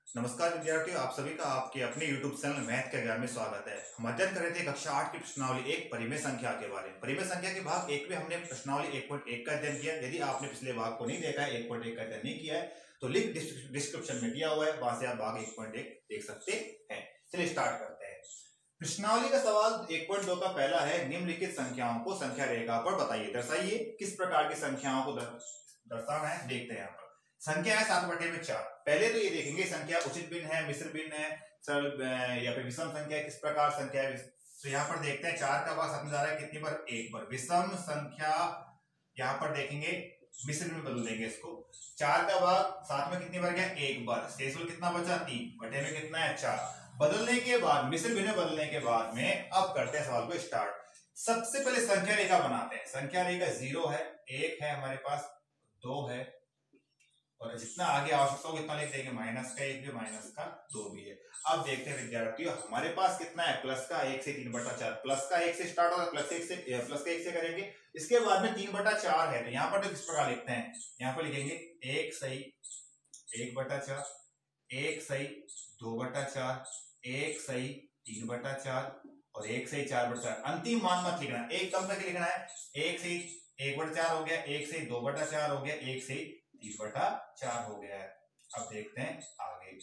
नमस्कार विद्यार्थियों, आप सभी का आपके अपने YouTube चैनल मैथ के ज्ञान में स्वागत है। हम अध्ययन कर रहे थे कक्षा 8 की प्रश्नावली 1 परिमेय संख्या के बारे में। परिमेय संख्या के भाग 1 में हमने प्रश्नावली 1.1 का अध्ययन किया। यदि आपने पिछले भाग को नहीं देखा है, 1.1 का अध्ययन नहीं किया है, तो लिंक डिस्क्रिप्शन में दिया हुआ है, वहां से आप भाग 1.1 देख सकते हैं। चलिए स्टार्ट करते हैं। प्रश्नावली का सवाल 1.2 का पहला है, निम्नलिखित संख्याओं को संख्या रेखा पर बताइए, दर्शाइए। किस प्रकार की संख्याओं को दर्शाना है, देखते हैं। यहाँ पर संख्या है 7/4। पहले तो ये देखेंगे संख्या उचित भिन्न है, मिश्र भिन्न है, सरल या फिर विषम संख्या, किस प्रकार संख्या है। तो यहाँ पर देखते हैं 4 का भाग 7 में जा रहा है कितनी बार, 1 बार। विषम संख्या यहाँ पर देखेंगे मिश्र में बदल देंगे इसको। 4 का भाग 7 में कितनी बार गया, 1 बार। शेषफल कितना बचा, 3 बटे में कितना है, 4। बदलने के बाद मिश्र भिन्न बदलने के बाद में अब करते हैं सवाल को स्टार्ट। सबसे पहले संख्या रेखा बनाते हैं। संख्या रेखा 0 है, 1 है हमारे पास, 2 है, और जितना आगे आवश्यकता हो उतना लिख देंगे। माइनस का 1 भी, माइनस का 2 भी है। अब देखते हैं विद्यार्थियों, हमारे पास कितना है, प्लस का 1 से 3/4। प्लस का 1 से स्टार्ट होगा, प्लस का 1 से करेंगे। इसके बाद में 3/4 है, तो यहाँ पर तो किस प्रकार लिखते हैं, यहाँ पर लिखेंगे 1 सही 1/4, 1 सही 2/4, 1 सही 3/4 और 1 सही 4/4। अंतिम मान मत लिखना, एक कम करके लिखना है। 1 सही 1/4 हो गया, 1 सही 2/4 हो गया, 1 सही 3/4 हो गया है। अब देखते हैं आगे।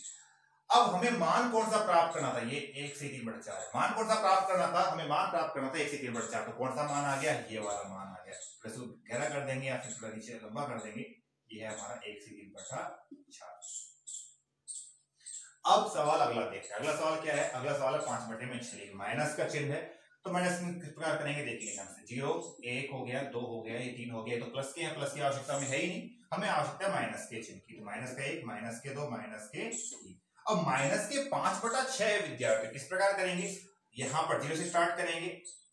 अब हमें मान कौन सा प्राप्त करना था, ये 1 से 3/4 है। मान कौन सा प्राप्त करना था, हमें मान प्राप्त करना था 1 से 3/4। तो कौन सा मान आ गया, ये वाला मान आ गया। प्लस गहरा कर देंगे या फिर थोड़ा नीचे लंबा कर देंगे, ये है हमारा 1 से 3/4। अब सवाल अगला देखते हैं। अगला सवाल क्या है, अगला सवाल है 5/6। माइनस का चिन्ह है, तो माइनस किस प्रकार करेंगे देखिए। 0 1 हो गया, 2 हो गया, ये 3 हो गया, तो प्लस के प्लस की आवश्यकता में है ही नहीं, हमें आवश्यकता है माइनस के चिन्ह की। तो माइनस का 1, माइनस के 2, माइनस के 3। अब माइनस के 5/6 विद्यार्थी किस प्रकार करेंगे, यहाँ पर 0 से स्टार्ट करेंगे।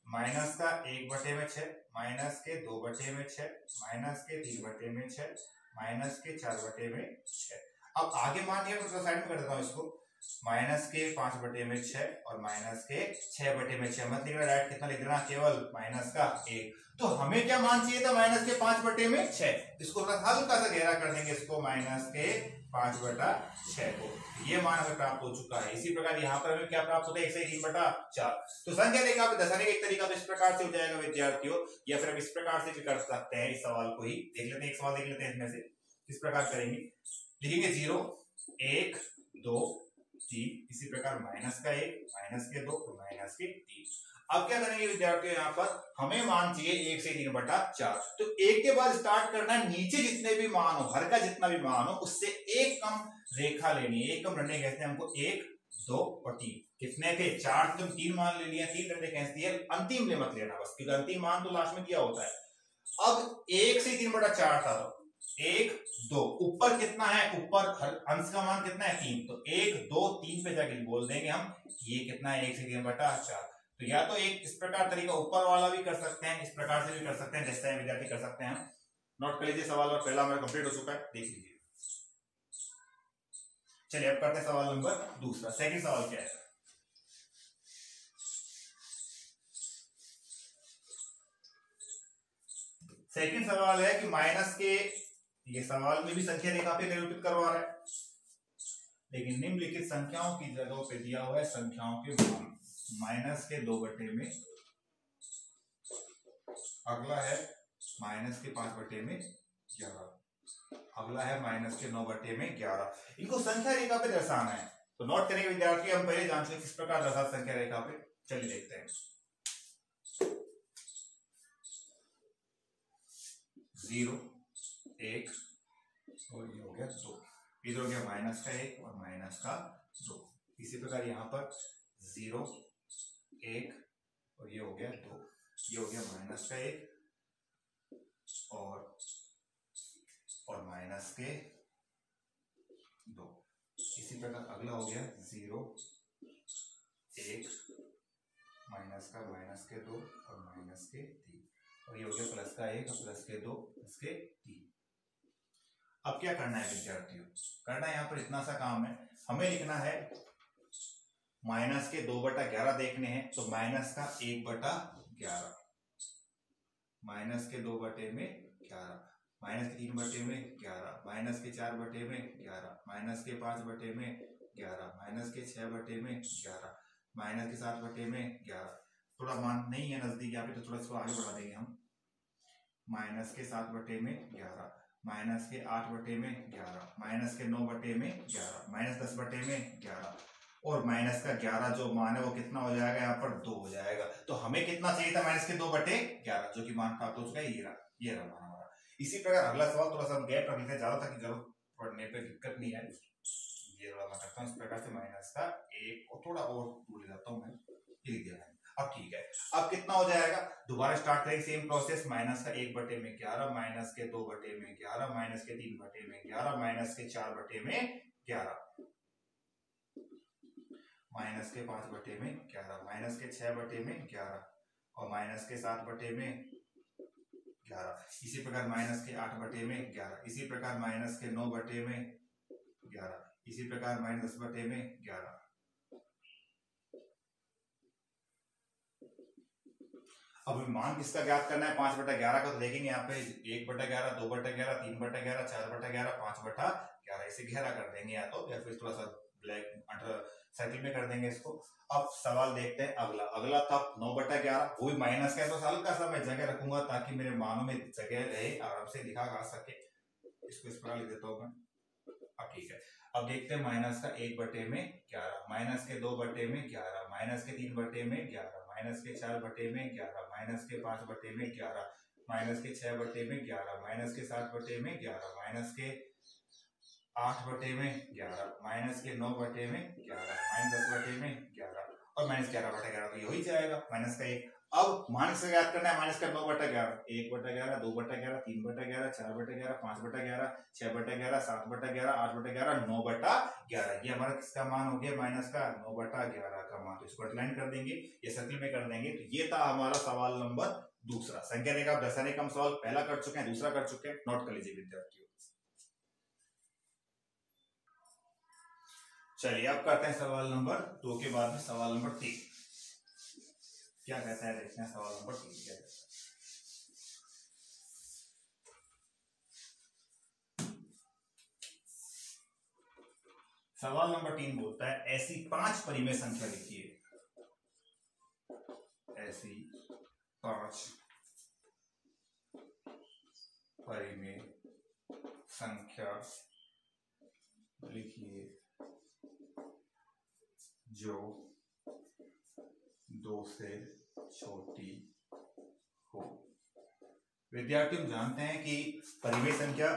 माइनस का 1/6, माइनस के 2/6, माइनस के 3/6, माइनस के 4/6। अब आगे मान लिया तो साइड में कर देता हूँ इसको। माइनस के 5/6 और माइनस के 6/6 मत लिखना, डायरेक्ट कितना लिख देना, केवल माइनस का 1। तो हमें क्या मान चाहिए था, माइनस के 5/6। इसको हल्का सा गहरा कर देंगे इसको, माइनस के 5/6 को। ये मान हमें प्राप्त हो चुका है। इसी प्रकार यहाँ पर हमें क्या प्राप्त होता है, 1 से 3/4। तो संख्या रेखा पे दर्शाने का एक तरीका तो इस प्रकार से हो जाएगा विद्यार्थियों, या फिर हम इस प्रकार से भी कर सकते हैं। इस सवाल को ही देख लेते हैं, एक सवाल देख लेते हैं इसमें से किस प्रकार करेंगे। लिखेंगे 0 1 2 3, इसी प्रकार माइनस का 1, माइनस के 2, माइनस के 3। अब क्या करेंगे विद्यार्थियों, यहाँ पर हमें मान चाहिए 1 से 3/4। तो 1 के बाद स्टार्ट करना है, नीचे जितने भी मान हो, हर का जितना भी मान हो उससे एक कम रेखा लेनी है। एक कम रंडे कहते हैं हमको, 1 2 और 3। कितने थे, 4, तुम 3 मान ले लिया, 3 रंडे कहती है। अंतिम ले मत लेना बस, क्योंकि अंतिम मान तो लास्ट में दिया होता है। अब 1 से 3/4 था, तो 1 2, ऊपर कितना है, ऊपर अंश का मान कितना है, 3। तो 1 2 3 पे जाके बोल देंगे हम ये कितना है, 1 से 3/4। तो या तो एक इस प्रकार तरीका ऊपर वाला भी कर सकते हैं, इस प्रकार से भी कर सकते हैं, जैसे विद्यार्थी कर सकते हैं। नोट कर लीजिए सवाल, और पहला हमारा कंप्लीट हो चुका है, देख लीजिए। चलिए अब करते हैं सवाल नंबर दूसरा। सेकंड सवाल क्या है, सेकंड सवाल है कि माइनस के, ये सवाल में भी संख्या रेखा पे निरूपित करवा रहा है, लेकिन निम्नलिखित संख्याओं की जगहों पे दिया हुआ है संख्याओं के मान। माइनस के 2/में, अगला है माइनस के 5/11, अगला है माइनस के 9/11। इनको संख्या रेखा पे दर्शाना है। तो नोट करेंगे विद्यार्थी, हम पहले जान चुके किस प्रकार दर्शा संख्या रेखा पे। चलिए देखते हैं। 0 1 और ये हो गया 2, इधर हो गया माइनस का 1 और माइनस का 2। इसी प्रकार यहाँ पर 0 1 और ये हो गया 2, ये हो गया माइनस का 1 और माइनस के 2। इसी प्रकार अगला हो गया 0 1 माइनस के 2 और माइनस के 3, और ये हो गया प्लस का 1 और प्लस के 2 प्लस के 3। अब क्या करना है विद्यार्थियों, करना है यहाँ पर इतना सा काम है, हमें लिखना है माइनस के 2/11 देखने हैं, तो माइनस का 1/11, माइनस के 2/11 11, माइनस के 3 बटे में 11, माइनस के 4 बटे में 11, माइनस के 5 बटे में 11, माइनस के 6 बटे में 11, माइनस के 7 बटे में 11। थोड़ा मान नहीं है नजदीक यहाँ पे तो थोड़ा इसको आगे बढ़ा देंगे हम। माइनस के 7 बटे में 11, माइनस के 8 बटे में 11, माइनस के 9 बटे में 11, माइनस 10 बटे में 11 और माइनस का 11 जो मान है वो कितना हो जाएगा, यहाँ पर 2 हो जाएगा। तो हमें कितना चाहिए था, माइनस के 2 बटे 11 जो कि मान प्राप्त हो चुका है, ये रहा मान हमारा। इसी प्रकार अगला सवाल थोड़ा सा गैप रख लेते हैं, ज्यादा ताकि जरूरत पढ़ने पे दिक्कत नहीं आए। ये वाला मैं करता हूँ इस प्रकार से, माइनस का 1 और थोड़ा और दूर ले जाता हूँ मैं, ये लिख दिया। अब ठीक है, अब कितना हो जाएगा, दोबारा स्टार्ट करेंगे सेम प्रोसेस। माइनस का 1 बटे में 11, माइनस के 2 बटे में 11, माइनस के 3 बटे में 11, माइनस के 4 बटे में 11, माइनस के 5 बटे में 11, माइनस के 6 बटे में 11 और माइनस के 7 बटे में 11। इसी प्रकार माइनस के 8 बटे में 11, इसी प्रकार माइनस के 9 बटे में 11, इसी प्रकार माइनस 10 बटे में 11। अब मान किसका ज्ञात करना है, 5 बटा 11 का। तो देखेंगे यहाँ पे 1 बटा 11, 2 बटा 11, 3 बटा 11, 4 बटा 11, 5 बटा 11। इसे घेरा कर देंगे या तो, या फिर थोड़ा सा ब्लैक सर्किल में कर देंगे इसको। अब सवाल देखते हैं अगला था 9 बटा 11, वो भी माइनस का है, तो हल्का सा मैं जगह रखूंगा ताकि मेरे मानों में जगह रहे, आराम से लिखा जा सके। इसको इस प्रकार लिख देता हूँ मैं। अब ठीक है, अब देखते हैं माइनस का 1 बटे में 11, माइनस के 2 बटे में 11, माइनस के 3 बटे में 11, माइनस के 4 बटे में 11, माइनस के 5 बटे में 11, माइनस के 6 बटे में 11, माइनस के 7 बटे में 11, माइनस के 8 बटे में 11, माइनस के 9 बटे में 11, माइनस 10 बटे में 11 और माइनस 11 बटा 11। तो ये हो ही जाएगा माइनस का 1। अब माइनस का याद करना है, माइनस का 9 बटा 11, 1 बटा 11, 2 बटा 11, 3 बटा 11, 4 बटा 11, 5 बटा 11, 6 बटा 11, 7 बटा 11, 8 बटा 11, 9 बटा 11। ये हमारा किसका मान हो गया, माइनस का 9 बटा 11 का मान। तो इसको अंडरलाइन कर देंगे, ये सर्किल में कर देंगे। तो ये था हमारा सवाल नंबर दूसरा। संख्या देखा, दर्शाने का हम सवाल पहला कर चुके हैं, दूसरा कर चुके हैं, नोट कर लीजिए विद्यार्थियों। चलिए अब करते हैं सवाल नंबर 2 के बाद में सवाल नंबर 3 क्या कहता है, देखते हैं सवाल नंबर 3 क्या कहता है। सवाल नंबर 3 बोलता है, ऐसी 5 परिमेय संख्या लिखिए। ऐसी 5 परिमेय संख्या लिखिए जो 2 से छोटी हो। विद्यार्थी हम जानते हैं कि परिमेय संख्या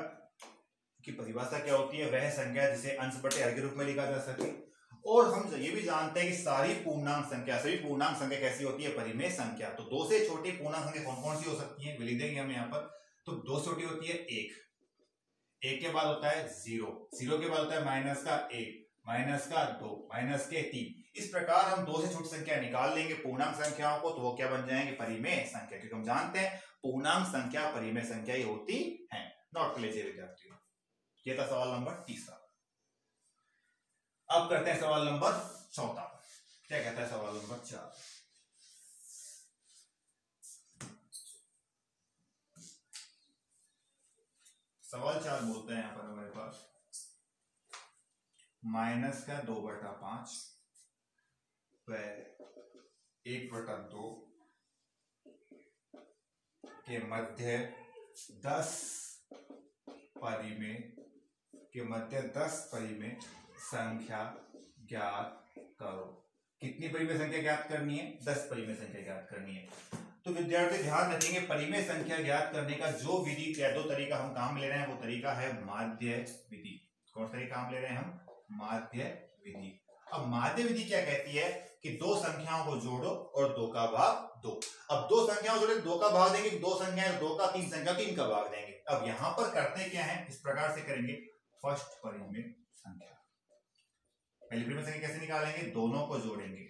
की परिभाषा क्या होती है, वह संख्या जिसे अंश बटे हर के रूप में लिखा जा सके। और हम ये भी जानते हैं कि सारी पूर्णांक संख्या, सभी पूर्णांक संख्या कैसी होती है, परिमेय संख्या। तो 2 से छोटी पूर्णांक संख्या कौन कौन सी हो सकती है, लिख देंगे हम यहाँ पर। तो 2 से छोटी होती है 1, 1 के बाद होता है 0, 0 के बाद होता है माइनस का 1, माइनस का 2, माइनस के 3। इस प्रकार हम 2 से छोटी संख्या निकाल लेंगे पूर्णांक संख्याओं को, तो वो क्या बन जाएंगे, परिमेय संख्या। क्योंकि हम जानते हैं पूर्णांक संख्या परिमेय संख्या ही होती है। नोट कर लीजिए विद्यार्थियों। ये था सवाल नंबर 3। अब करते हैं सवाल नंबर 4। क्या कहता है सवाल नंबर 4। सवाल 4 बोलते हैं यहाँ पर हमारे पास, माइनस का 2/5 व 1/2 के मध्य 10 परिमेय संख्या ज्ञात करो। कितनी परिमेय संख्या ज्ञात करनी है, 10 परिमेय संख्या ज्ञात करनी है। तो विद्यार्थी ध्यान रखेंगे, परिमेय संख्या ज्ञात करने का जो विधि या 2 तरीका हम काम ले रहे हैं, वो तरीका है माध्य विधि। कौन सा तरीका काम ले रहे हैं हम, माध्य विधि। अब माध्य विधि क्या कहती है कि 2 संख्याओं को जोड़ो और 2 का भाग दो। अब 2 संख्याओं जोड़े 2 का भाग देंगे, 2 संख्याएं 2 का 3 संख्या 3 का भाग देंगे। अब यहां पर करते क्या है, इस प्रकार से करेंगे। फर्स्ट परिमेय संख्या, पहली परिमेय संख्या कैसे निकालेंगे, दोनों को जोड़ेंगे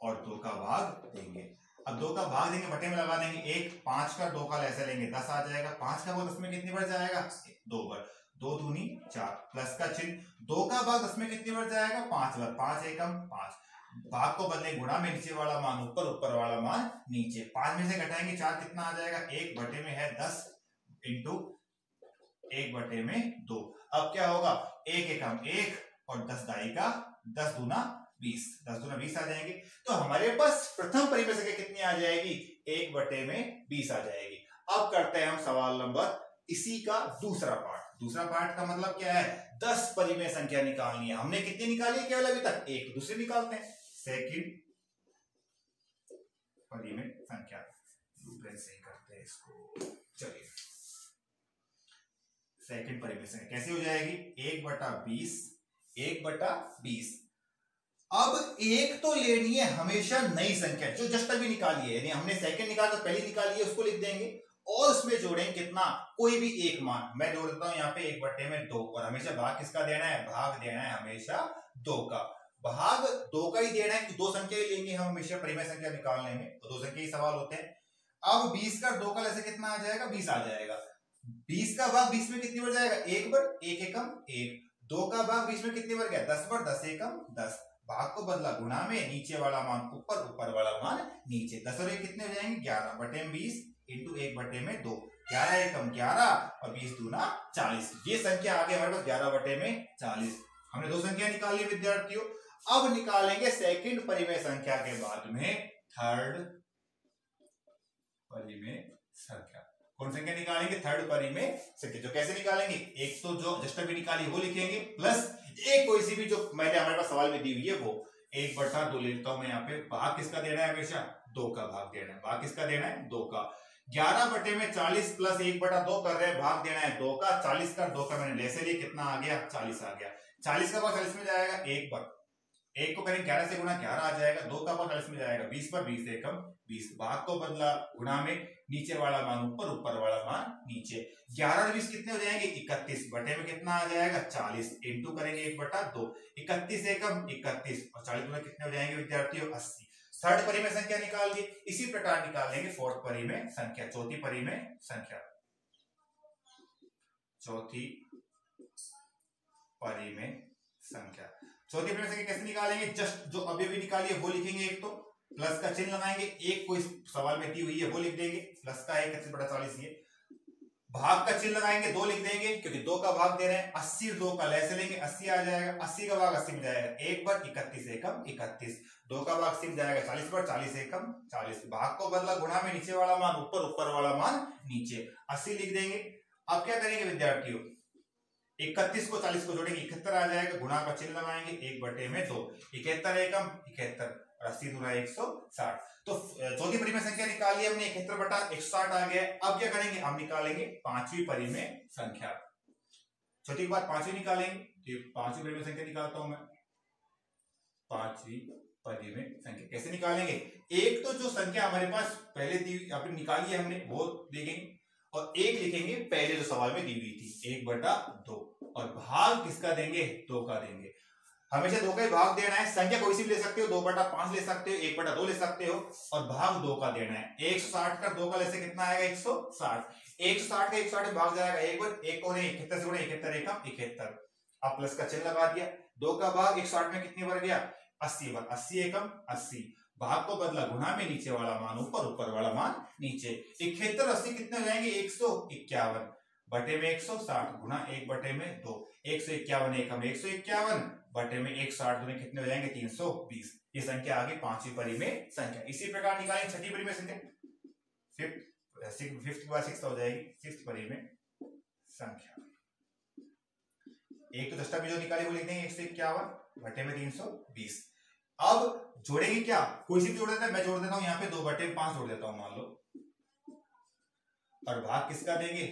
और 2 का भाग देंगे। अब 2 का भाग देंगे, बटे में लगा देंगे 1, 5 का 2 का ऐसे लेंगे 10 आ जाएगा। 5 का भाग 10 में कितनी बढ़ जाएगा, 2 बार, 2 दूनी 4, प्लस का चिन्ह। 2 का भाग 10 में कितनी बढ़ जाएगा, 5 बार, 5 एकम 5। भाग को बदले गुणा में, नीचे वाला मान ऊपर, ऊपर वाला मान नीचे। 5 में से घटाएंगे 4, कितना आ जाएगा, 1 बटे में है 10, इंटू 1/2। अब क्या होगा, 1 एकम 1 और 10 दाई का 10 दूना 20, 10 दूना 20 आ जाएंगे। तो हमारे पास प्रथम परिमेय संख्या कितनी आ जाएगी, 1/20 आ जाएगी। अब करते हैं हम सवाल नंबर इसी का दूसरा पार्ट। दूसरा पार्ट का मतलब क्या है, 10 परिमेय संख्या निकालनी है। हमने कितनी निकाली है केवल अभी तक, एक। दूसरे निकालते हैं, सेकंड परिमेय संख्या। से ही करते हैं इसको। चलिए, सेकंड परिमेय संख्या कैसे हो जाएगी, 1/20, 1/20। अब एक तो लेनी है हमेशा नई संख्या जो जस्ट अभी निकाली है, यानी हमने सेकंड निकाला तो पहली निकाली है उसको लिख देंगे और उसमें जोड़ेंगे कितना, कोई भी एक मान। मैं जोड़ देता हूं यहाँ पे 1/2 और हमेशा भाग किसका देना है, भाग देना है हमेशा 2 का। भाग 2 का ही देना है, दो संख्या ही लेंगे हम हमेशा परिमेय संख्या निकालने में, तो 2 संख्या ही सवाल होते हैं। अब 20 का 2 का ऐसे कितना आ जाएगा, 20 आ जाएगा। 20 का भाग 20 में कितनी बार जाएगा, 1 एकम 1। 2 का भाग 20 में कितनी बार गया, 10 एकम 10। भाग को बदला गुणा में, नीचे वाला मान ऊपर, ऊपर वाला मान नीचे। 10 और 1 कितने हो जाएंगे, 11/20 इंटू 1/2। 11 एकम 11 और 20 दूना 40। ये संख्या आ गई हमारे पास 11/40। हमने दो संख्या निकाल ली विद्यार्थियों। अब निकालेंगे सेकंड परिमेय संख्या के बाद में थर्ड परिमेय संख्या। कौन संख्या निकालेंगे, थर्ड परिमेय संख्या। जो कैसे निकालेंगे, एक तो जो जस्ट अभी निकाली वो लिखेंगे, प्लस एक कोई सी भी जो मैंने हमारे पास सवाल में दी हुई है वो। 1/2 लेता हूं मैं यहाँ पे। भाग किसका देना है, हमेशा 2 का भाग देना है। भाग किसका देना है, 2 का। 11/40 प्लस 1/2 कर रहे हैं, भाग देना है 2 का। 40 का 2 का मैंने लेसे लिया, कितना आ गया, 40 आ गया। 40 का भाग 40 में जाएगा, 1 पर 1 को करेंगे 11 से गुणा, 11 आ जाएगा। 2 का भाग 40 में जाएगा, 20 पर 20 एकम 20। भाग को बदला गुणा में, नीचे वाला मान ऊपर, ऊपर वाला मान नीचे। 11 और 20 कितने हो जाएंगे, 31। बटे में कितना आ जाएगा, 40 इंटू करेंगे 1/2। 31 एकम 31 और 40 में कितने हो जाएंगे विद्यार्थियों, 80। थर्ड परिमेय संख्या निकाल दी। इसी प्रकार निकालेंगे फोर्थ परिमेय संख्या, चौथी परिमेय संख्या। चौथी परिमेय संख्या, चौथी परिमेय संख्या कैसे निकालेंगे, जस्ट जो अभी भी निकाली है वो लिखेंगे। एक तो प्लस का चिन्ह लगाएंगे, एक कोई सवाल में दी हुई है वो लिख देंगे, प्लस का 31/40। ये भाग का चिन्ह लगाएंगे, 2 लिख देंगे क्योंकि 2 का भाग दे रहे हैं। 80 2 का लेसे लेंगे, 80 आ जाएगा। 80 का भाग 80 में जाएगा, 1 पर 31 एकम 31। 2 का भाग 80 में जाएगा, 40 पर 40 एकम 40। भाग को बदला गुणा में, नीचे वाला मान ऊपर, ऊपर वाला मान नीचे। 80 लिख देंगे। अब क्या करेंगे विद्यार्थियों, 31 को 40 को जोड़ेंगे, 71 आ जाएगा। गुणा का चिन्ह लगाएंगे, 1/2। 71 एकम 71 और 80 दूना 160। तो चौथी परिमेय संख्या निकाली हमने, 71/160 आ गया। अब क्या करेंगे, हम निकालेंगे पांचवी परिमेय संख्या। चौथी के बाद पांचवी निकालेंगे, तो पांचवी परिमेय संख्या निकालता हूं मैं। पांचवी परिमेय संख्या कैसे निकालेंगे, एक तो जो संख्या हमारे पास पहले दी अपनी निकाली है हमने वो देखेंगे और एक लिखेंगे पहले जो सवाल में दी हुई थी, 1/2। और भाग किसका देंगे, 2 का देंगे। हमेशा 2 का ही भाग देना है। संख्या कोई सी भी ले सकते हो, 2/5 ले सकते हो, 1/2 ले सकते हो और भाग 2 का देना है। 160 का 2 का लेसे कितना आएगा, 160। 160 का 160 में भाग जाएगा, एक बार 1 को नहीं 71 से गुणा, 71 एकम 71। अब प्लस का चिन्ह लगा दिया। 2 का भाग 160 में कितनी बार गया, 80 बार। 80 एकम 80। भाग को बदला गुणा में, नीचे वाला मान ऊपर, ऊपर वाला मान नीचे। 71 80 कितने हो जाएंगे, 151 बटे में 160 गुणा 1/2। 151 एकम 151 बटे में 160 दूनी कितने हो जाएंगे, 320। ये संख्या आ गई पांचवी परिमेय संख्या। इसी प्रकार निकालेंगे छठी परिमेय संख्या। फिफ्थ के बाद सिक्स्थ हो जाएगी, सिक्स्थ परिमेय संख्या। एक तो दस्ता भी जो निकाली वो लिख देंगे, 151 बटे में 320। अब जोड़ेंगे क्या, कोई सी भी जोड़ देता है, मैं जोड़ देता हूं यहाँ पे 2/5 जोड़ देता हूं मान लो। और भाग किसका देंगे,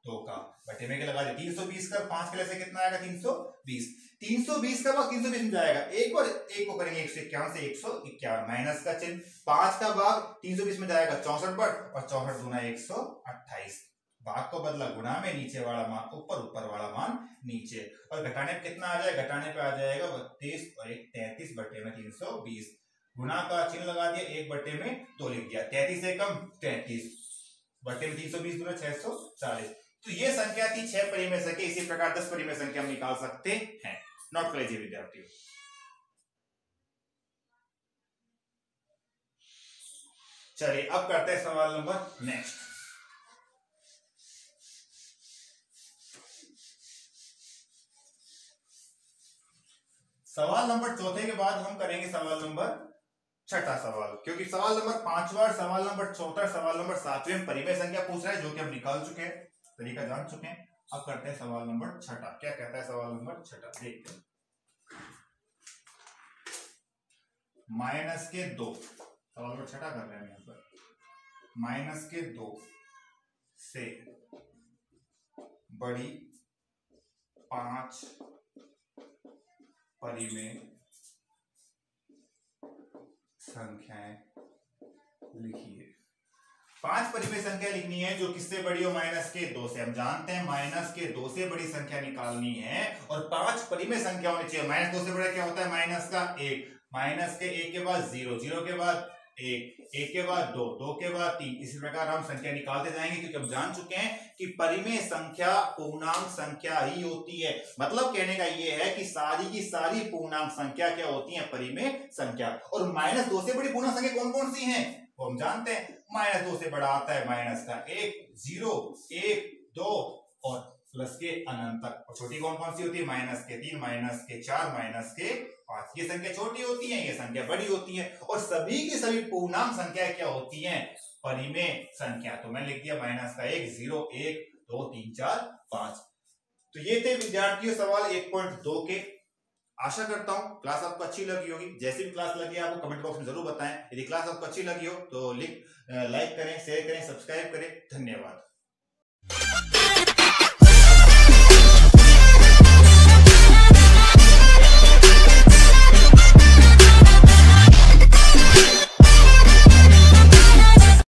2 का। बटे में क्या लगा दे, 320 का 5 के लिए से कितना आएगा, 320। 320 का भाग 320 में जाएगा, एक बार 1 को करेंगे 151 से 151, माइनस का चिन्ह। 5 का भाग 320 में जाएगा, 64 पर और 64 दूना 128। भाग को बदला गुणा में, नीचे वाला मान ऊपर, ऊपर वाला मान नीचे। और घटाने पे कितना आ जाएगा, घटाने पे आ जाएगा 32 और 33 बटे में 320। गुणा का चिन्ह लगा दिया, 1/2 लिख दिया। 33 एकम 33 बटे में 320 दूना 640। तो ये संख्या थी 6 परिमेय संख्या। इसी प्रकार 10 परिमेय संख्या हम निकाल सकते हैं। नोट कर लीजिए विद्यार्थियों। चलिए अब करते हैं सवाल नंबर नेक्स्ट। सवाल नंबर चौथे के बाद हम करेंगे सवाल नंबर छठा सवाल, क्योंकि सवाल नंबर 5वां, सवाल नंबर चौथा, सवाल नंबर 7वें परिमेय संख्या पूछ रहा है, जो कि हम निकाल चुके हैं, तरीका जान चुके हैं। अब करते हैं सवाल नंबर छठा। क्या कहता है सवाल नंबर छठा, देखते हैं। -2, सवाल नंबर छठा कर रहे हैं यहाँ पर। -2 से बड़ी 5 परिमेय संख्याएं लिखिए। 5 परिमेय संख्या लिखनी है जो किससे बड़ी हो, -2 से। हम जानते हैं -2 से बड़ी संख्या निकालनी है और 5 परिमेय संख्या होनी चाहिए। -2 से बड़ा क्या होता है, -1, -1 के बाद 0, 0 के बाद 1, 1 के बाद 2, 2 के बाद 3, इसी प्रकार हम संख्या निकालते जाएंगे, क्योंकि हम जान चुके हैं कि परिमेय संख्या पूर्णांक संख्या ही होती है। मतलब कहने का ये है कि सारी की सारी पूर्णांक संख्या क्या होती है, परिमेय संख्या। और -2 से बड़ी पूर्णांक संख्या कौन कौन सी हैं, वो हम जानते हैं। -2 से बड़ा आता है -1, 0, 1, 2 और प्लस के अनंत तक। और छोटी कौन कौन सी होती है, -3, -4, -5। ये संख्या छोटी होती है, ये संख्या बड़ी होती है। और सभी की सभी पूर्णांक संख्या क्या होती हैं, परिमेय संख्या। तो मैं लिख दिया -1, 0, 1, 2, 3, 4, 5। तो ये थे विद्यार्थियों सवाल 1.2 के। आशा करता हूं क्लास आपको अच्छी लगी होगी। जैसी भी क्लास लगी आपको कमेंट बॉक्स में जरूर बताएं। यदि क्लास आपको अच्छी लगी हो तो लाइक करें, शेयर करें, सब्सक्राइब करें। धन्यवाद।